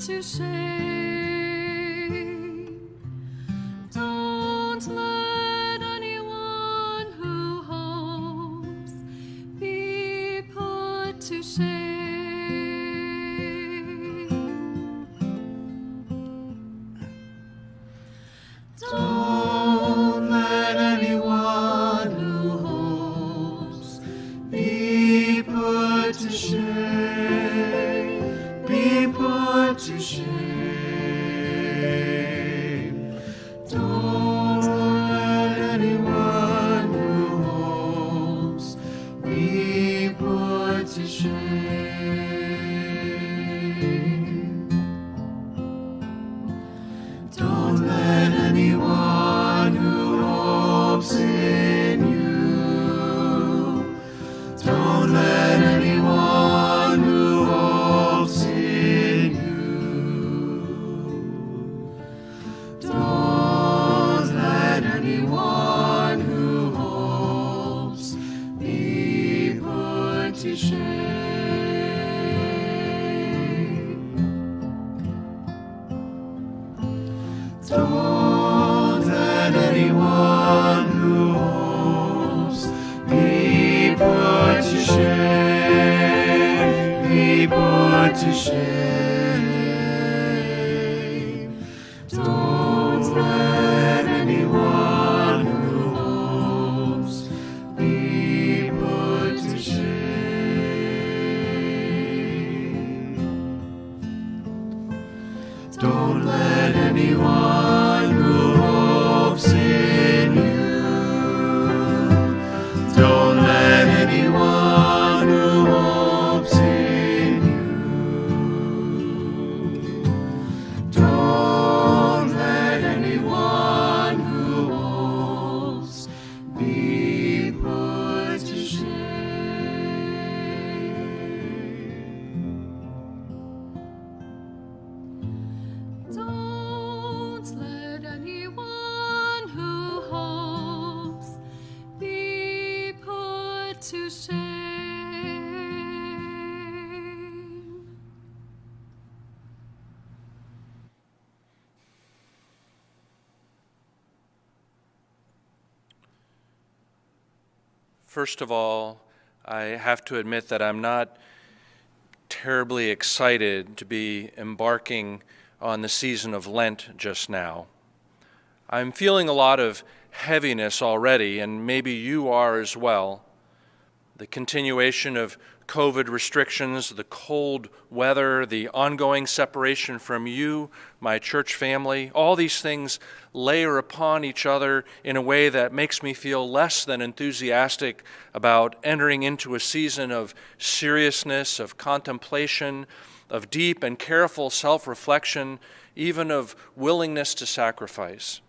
to shame. Don't let anyone who hopes be put to shame. Don't let anyone who hopes be put to shame, be put to shame. Don't let anyone who hopes be put to shame. Don't let anyone who hopes in you. Don't let anyone who hopes in you. Don't let anyone who hopes be put to shame. Don't let anyone who hopes be put to shame, be put to shame. Don't let anyone who hopes be put to shame. Don't let anyone who hopes in you. Don't let anyone who hopes in you. Don't let anyone who hopes be put to shame. Don't let anyone who hopes be put to shame. First of all, I have to admit that I'm not terribly excited to be embarking on the season of Lent just now. I'm feeling a lot of heaviness already, and maybe you are as well. The continuation of COVID restrictions, the cold weather, the ongoing separation from you, my church family, all these things layer upon each other in a way that makes me feel less than enthusiastic about entering into a season of seriousness, of contemplation, of deep and careful self-reflection, even of willingness to sacrifice.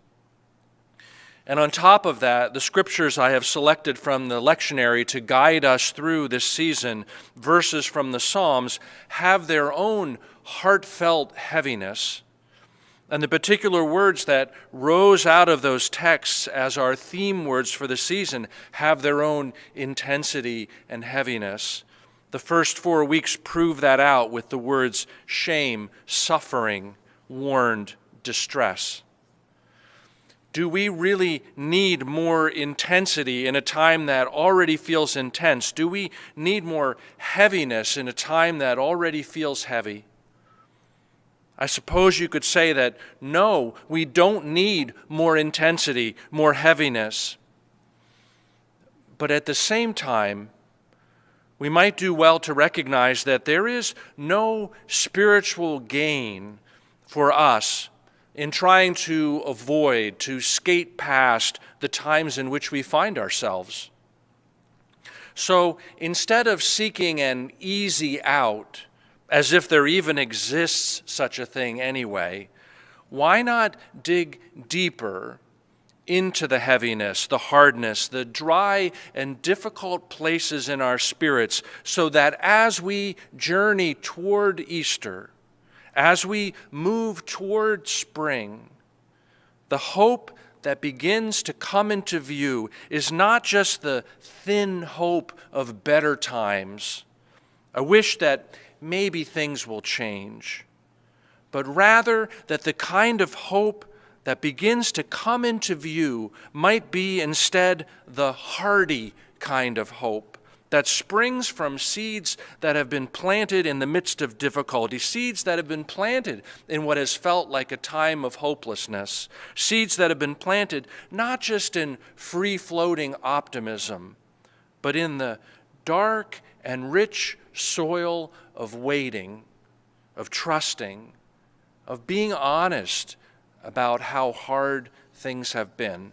And on top of that, the scriptures I have selected from the lectionary to guide us through this season, verses from the Psalms, have their own heartfelt heaviness. And the particular words that rose out of those texts as our theme words for the season have their own intensity and heaviness. The first 4 weeks prove that out with the words shame, suffering, warned, distress. Do we really need more intensity in a time that already feels intense? Do we need more heaviness in a time that already feels heavy? I suppose you could say that no, we don't need more intensity, more heaviness. But at the same time, we might do well to recognize that there is no spiritual gain for us in trying to avoid, to skate past the times in which we find ourselves. So instead of seeking an easy out, as if there even exists such a thing anyway, why not dig deeper into the heaviness, the hardness, the dry and difficult places in our spirits, so that as we journey toward Easter, as we move toward spring, the hope that begins to come into view is not just the thin hope of better times, a wish that maybe things will change, but rather that the kind of hope that begins to come into view might be instead the hardy kind of hope that springs from seeds that have been planted in the midst of difficulty, seeds that have been planted in what has felt like a time of hopelessness, seeds that have been planted not just in free-floating optimism, but in the dark and rich soil of waiting, of trusting, of being honest about how hard things have been.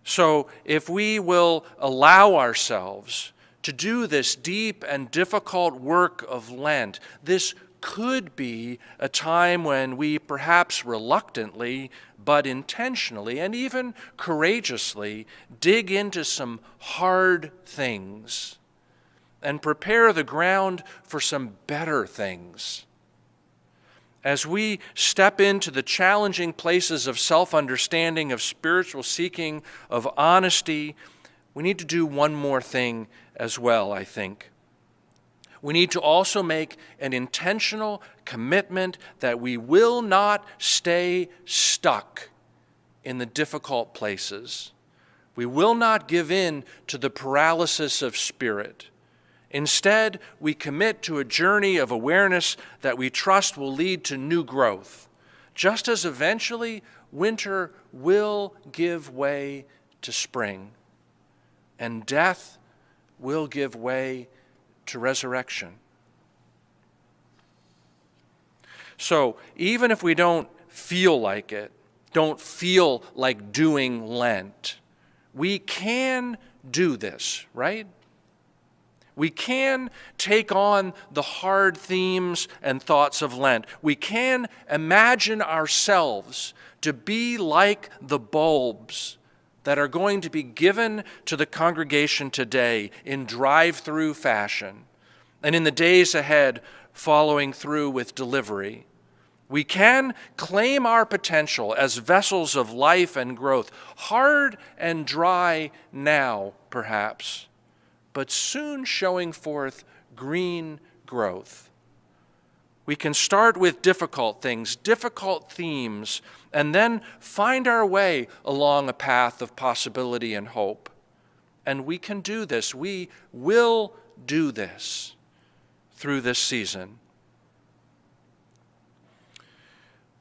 So if we will allow ourselves to do this deep and difficult work of Lent, this could be a time when we perhaps reluctantly, but intentionally and even courageously dig into some hard things and prepare the ground for some better things. As we step into the challenging places of self-understanding, of spiritual seeking, of honesty, we need to do one more thing as well, I think. We need to also make an intentional commitment that we will not stay stuck in the difficult places. We will not give in to the paralysis of spirit. Instead, we commit to a journey of awareness that we trust will lead to new growth, just as eventually winter will give way to spring, and death will give way to resurrection. So, even if we don't feel like it, don't feel like doing Lent, we can do this, right? We can take on the hard themes and thoughts of Lent. We can imagine ourselves to be like the bulbs that are going to be given to the congregation today in drive-through fashion, and in the days ahead following through with delivery. We can claim our potential as vessels of life and growth, hard and dry now, perhaps, but soon showing forth green growth. We can start with difficult things, difficult themes, and then find our way along a path of possibility and hope. And we can do this. We will do this through this season.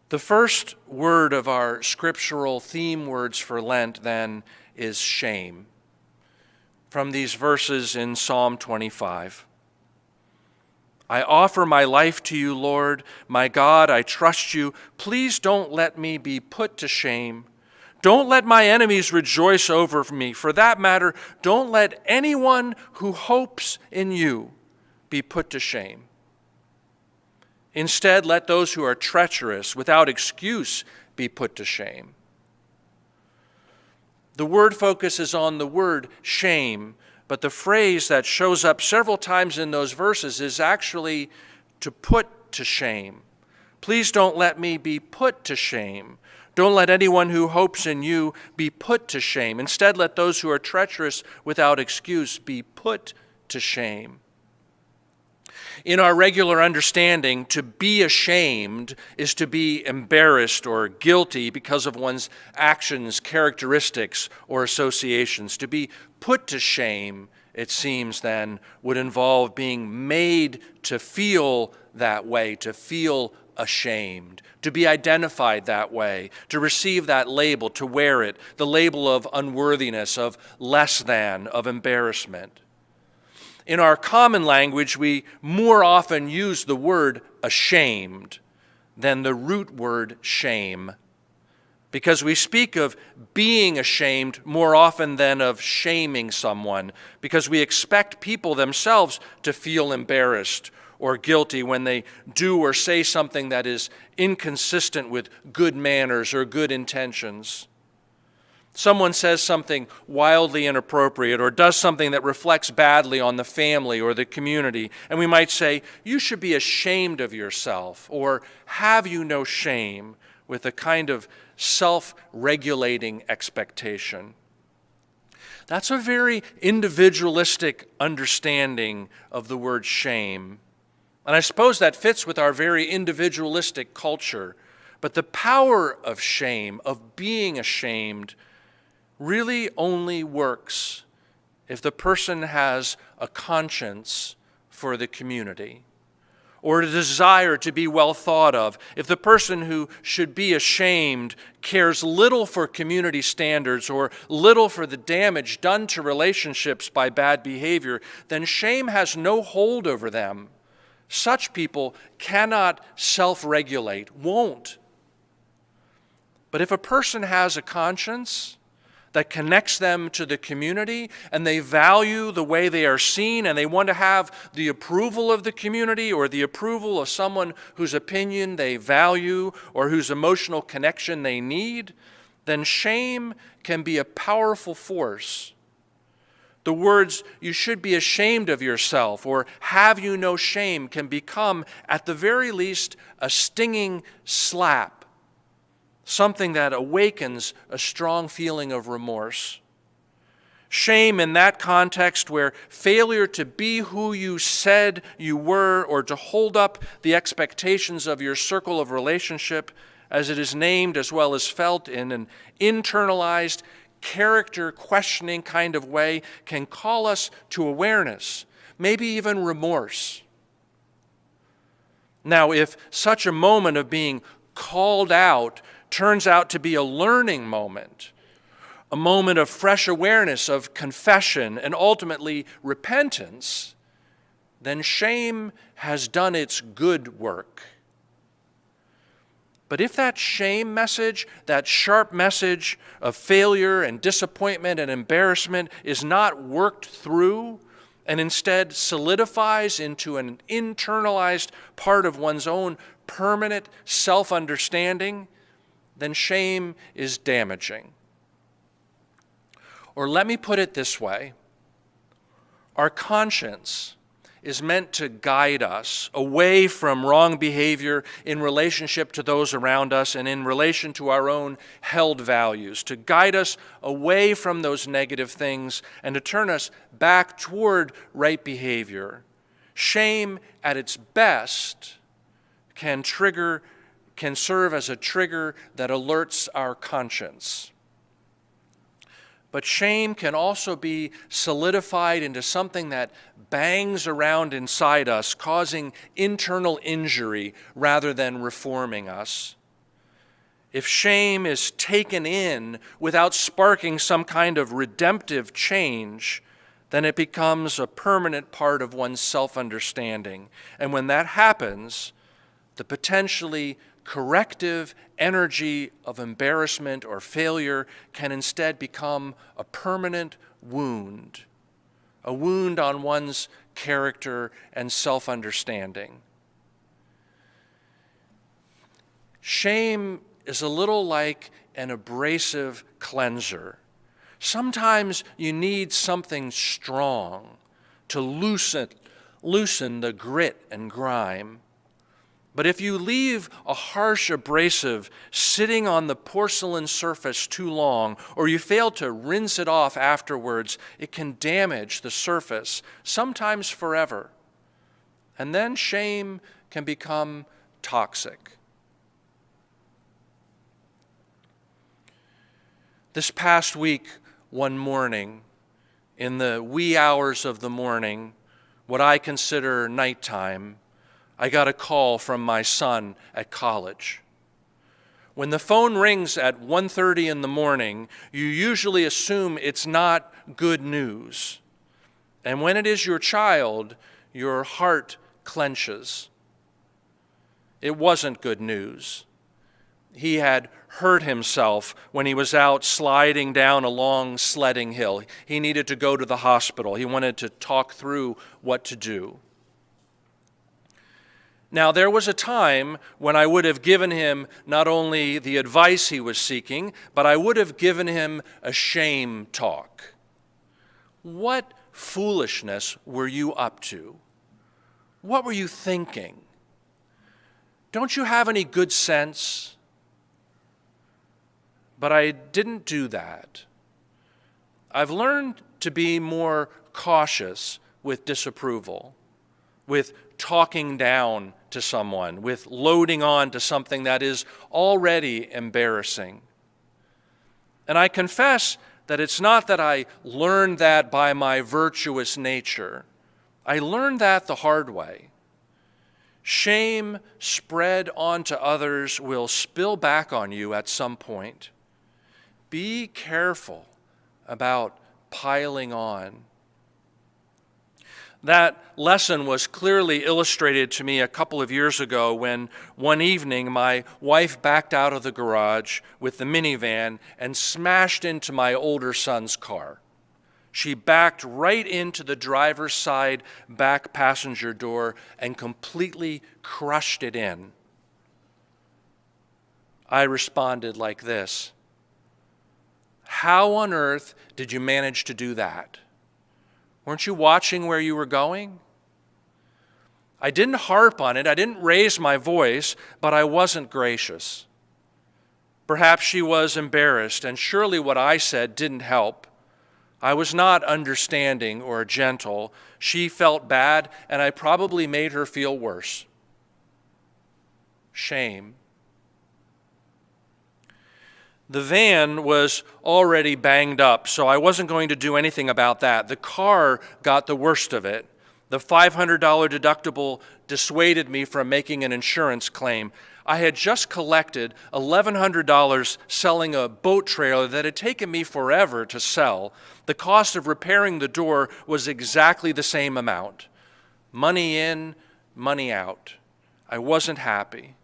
The first word of our scriptural theme words for Lent, then, is shame. From these verses in Psalm 25. I offer my life to you, Lord. My God, I trust you. Please don't let me be put to shame. Don't let my enemies rejoice over me. For that matter, don't let anyone who hopes in you be put to shame. Instead, let those who are treacherous without excuse be put to shame. The word focuses on the word shame, but the phrase that shows up several times in those verses is actually to put to shame. Please don't let me be put to shame. Don't let anyone who hopes in you be put to shame. Instead, let those who are treacherous without excuse be put to shame. In our regular understanding, to be ashamed is to be embarrassed or guilty because of one's actions, characteristics, or associations. To be put to shame, it seems then, would involve being made to feel that way, to feel ashamed, to be identified that way, to receive that label, to wear it, the label of unworthiness, of less than, of embarrassment. In our common language, we more often use the word ashamed than the root word shame, because we speak of being ashamed more often than of shaming someone, because we expect people themselves to feel embarrassed or guilty when they do or say something that is inconsistent with good manners or good intentions. Someone says something wildly inappropriate or does something that reflects badly on the family or the community, and we might say, "You should be ashamed of yourself," or "Have you no shame?" with a kind of self-regulating expectation. That's a very individualistic understanding of the word shame. And I suppose that fits with our very individualistic culture. But the power of shame, of being ashamed, really only works if the person has a conscience for the community, or a desire to be well thought of. If the person who should be ashamed cares little for community standards or little for the damage done to relationships by bad behavior, then shame has no hold over them. Such people cannot self-regulate, won't. But if a person has a conscience that connects them to the community, and they value the way they are seen, and they want to have the approval of the community or the approval of someone whose opinion they value or whose emotional connection they need, then shame can be a powerful force. The words, "you should be ashamed of yourself," or "have you no shame," can become, at the very least, a stinging slap, something that awakens a strong feeling of remorse. Shame in that context, where failure to be who you said you were or to hold up the expectations of your circle of relationship, as it is named as well as felt in an internalized, character-questioning kind of way, can call us to awareness, maybe even remorse. Now, if such a moment of being called out turns out to be a learning moment, a moment of fresh awareness, of confession, and ultimately repentance, then shame has done its good work. But if that shame message, that sharp message of failure and disappointment and embarrassment is not worked through and instead solidifies into an internalized part of one's own permanent self-understanding, then shame is damaging. Or let me put it this way: our conscience is meant to guide us away from wrong behavior in relationship to those around us and in relation to our own held values, to guide us away from those negative things and to turn us back toward right behavior. Shame at its best can serve as a trigger that alerts our conscience. But shame can also be solidified into something that bangs around inside us, causing internal injury rather than reforming us. If shame is taken in without sparking some kind of redemptive change, then it becomes a permanent part of one's self-understanding. And when that happens, the potentially corrective energy of embarrassment or failure can instead become a permanent wound, a wound on one's character and self-understanding. Shame is a little like an abrasive cleanser. Sometimes you need something strong to loosen the grit and grime. But if you leave a harsh abrasive sitting on the porcelain surface too long, or you fail to rinse it off afterwards, it can damage the surface, sometimes forever. And then shame can become toxic. This past week, one morning, in the wee hours of the morning, what I consider nighttime, I got a call from my son at college. When the phone rings at 1:30 in the morning, you usually assume it's not good news. And when it is your child, your heart clenches. It wasn't good news. He had hurt himself when he was out sliding down a long sledding hill. He needed to go to the hospital. He wanted to talk through what to do. Now, there was a time when I would have given him not only the advice he was seeking, but I would have given him a shame talk. What foolishness were you up to? What were you thinking? Don't you have any good sense? But I didn't do that. I've learned to be more cautious with disapproval, with talking down to someone, with loading on to something that is already embarrassing. And I confess that it's not that I learned that by my virtuous nature. I learned that the hard way. Shame spread onto others will spill back on you at some point. Be careful about piling on. That lesson was clearly illustrated to me a couple of years ago when one evening my wife backed out of the garage with the minivan and smashed into my older son's car. She backed right into the driver's side back passenger door and completely crushed it in. I responded like this: "How on earth did you manage to do that? Weren't you watching where you were going?" I didn't harp on it, I didn't raise my voice, but I wasn't gracious. Perhaps she was embarrassed, and surely what I said didn't help. I was not understanding or gentle. She felt bad, and I probably made her feel worse. Shame. The van was already banged up, so I wasn't going to do anything about that. The car got the worst of it. The $500 deductible dissuaded me from making an insurance claim. I had just collected $1,100 selling a boat trailer that had taken me forever to sell. The cost of repairing the door was exactly the same amount. Money in, money out. I wasn't happy.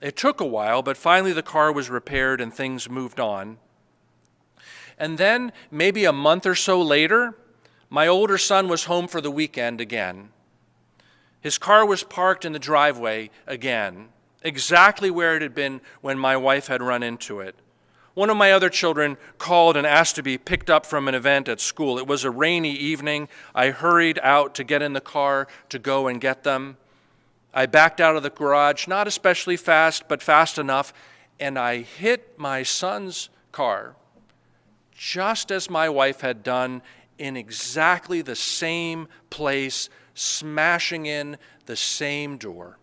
It took a while, but finally the car was repaired and things moved on. And then, maybe a month or so later, my older son was home for the weekend again. His car was parked in the driveway again, exactly where it had been when my wife had run into it. One of my other children called and asked to be picked up from an event at school. It was a rainy evening. I hurried out to get in the car to go and get them. I backed out of the garage, not especially fast, but fast enough, and I hit my son's car, just as my wife had done, in exactly the same place, smashing in the same door.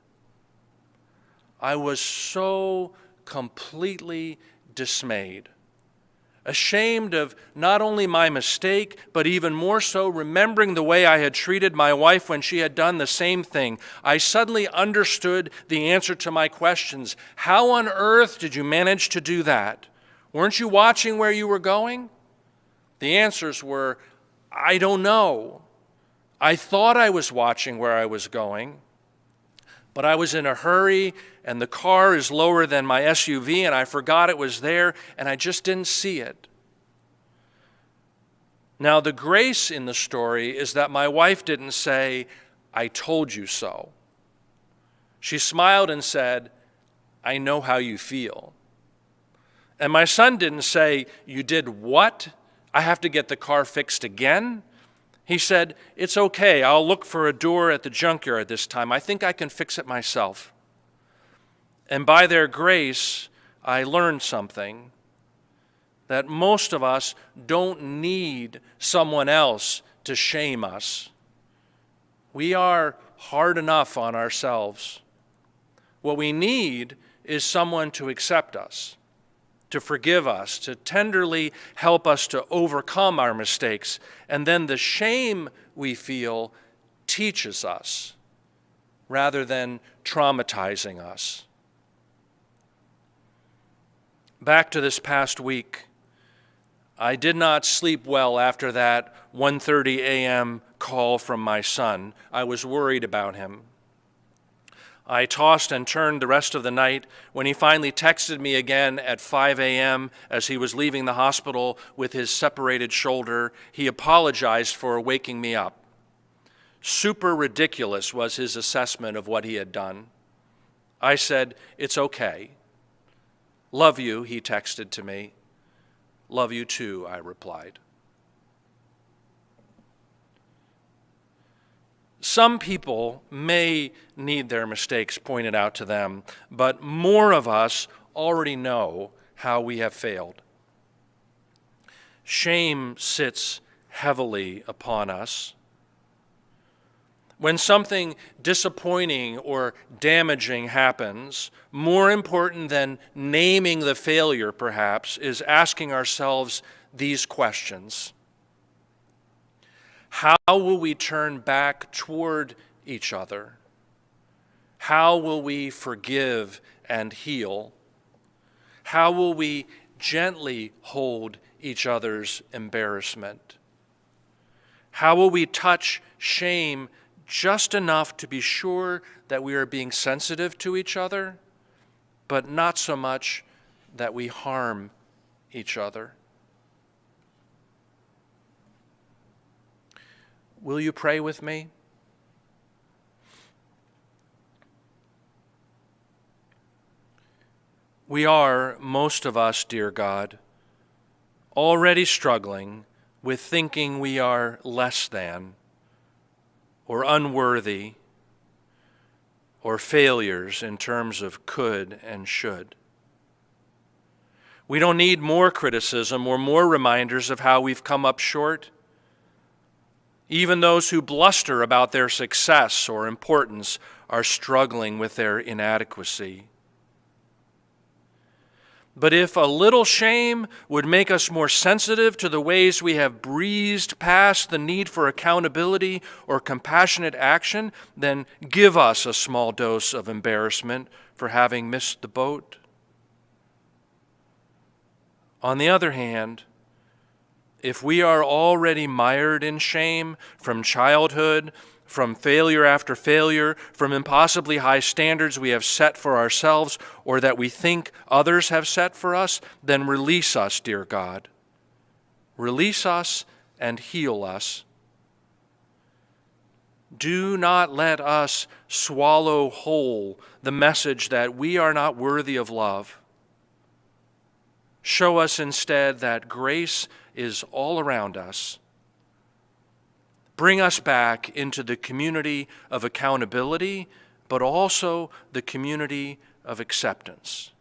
I was so completely dismayed, ashamed of not only my mistake, but even more so remembering the way I had treated my wife when she had done the same thing. I suddenly understood the answer to my questions. How on earth did you manage to do that? Weren't you watching where you were going? The answers were, I don't know. I thought I was watching where I was going, but I was in a hurry, and the car is lower than my SUV, and I forgot it was there, and I just didn't see it. Now, the grace in the story is that my wife didn't say, I told you so. She smiled and said, I know how you feel. And my son didn't say, you did what? I have to get the car fixed again? He said, it's okay, I'll look for a door at the junkyard this time. I think I can fix it myself. And by their grace, I learned something, that most of us don't need someone else to shame us. We are hard enough on ourselves. What we need is someone to accept us, to forgive us, to tenderly help us to overcome our mistakes. And then the shame we feel teaches us rather than traumatizing us. Back to this past week, I did not sleep well after that 1:30 a.m. call from my son. I was worried about him. I tossed and turned the rest of the night. When he finally texted me again at 5 a.m. as he was leaving the hospital with his separated shoulder, he apologized for waking me up. Super ridiculous was his assessment of what he had done. I said, it's okay. Love you, he texted to me. Love you too, I replied. Some people may need their mistakes pointed out to them, but more of us already know how we have failed. Shame sits heavily upon us. When something disappointing or damaging happens, more important than naming the failure, perhaps, is asking ourselves these questions. How will we turn back toward each other? How will we forgive and heal? How will we gently hold each other's embarrassment? How will we touch shame just enough to be sure that we are being sensitive to each other, but not so much that we harm each other? Will you pray with me? We are, most of us, dear God, already struggling with thinking we are less than, or unworthy, or failures in terms of could and should. We don't need more criticism or more reminders of how we've come up short. Even those who bluster about their success or importance are struggling with their inadequacy. But if a little shame would make us more sensitive to the ways we have breezed past the need for accountability or compassionate action, then give us a small dose of embarrassment for having missed the boat. On the other hand, if we are already mired in shame from childhood, from failure after failure, from impossibly high standards we have set for ourselves or that we think others have set for us, then release us, dear God. Release us and heal us. Do not let us swallow whole the message that we are not worthy of love. Show us instead that grace is all around us. Bring us back into the community of accountability, but also the community of acceptance.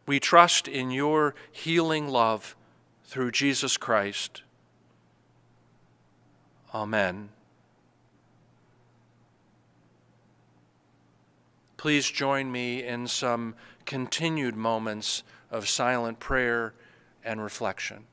We trust in your healing love through Jesus Christ. Amen. Please join me in some continued moments of silent prayer and reflection.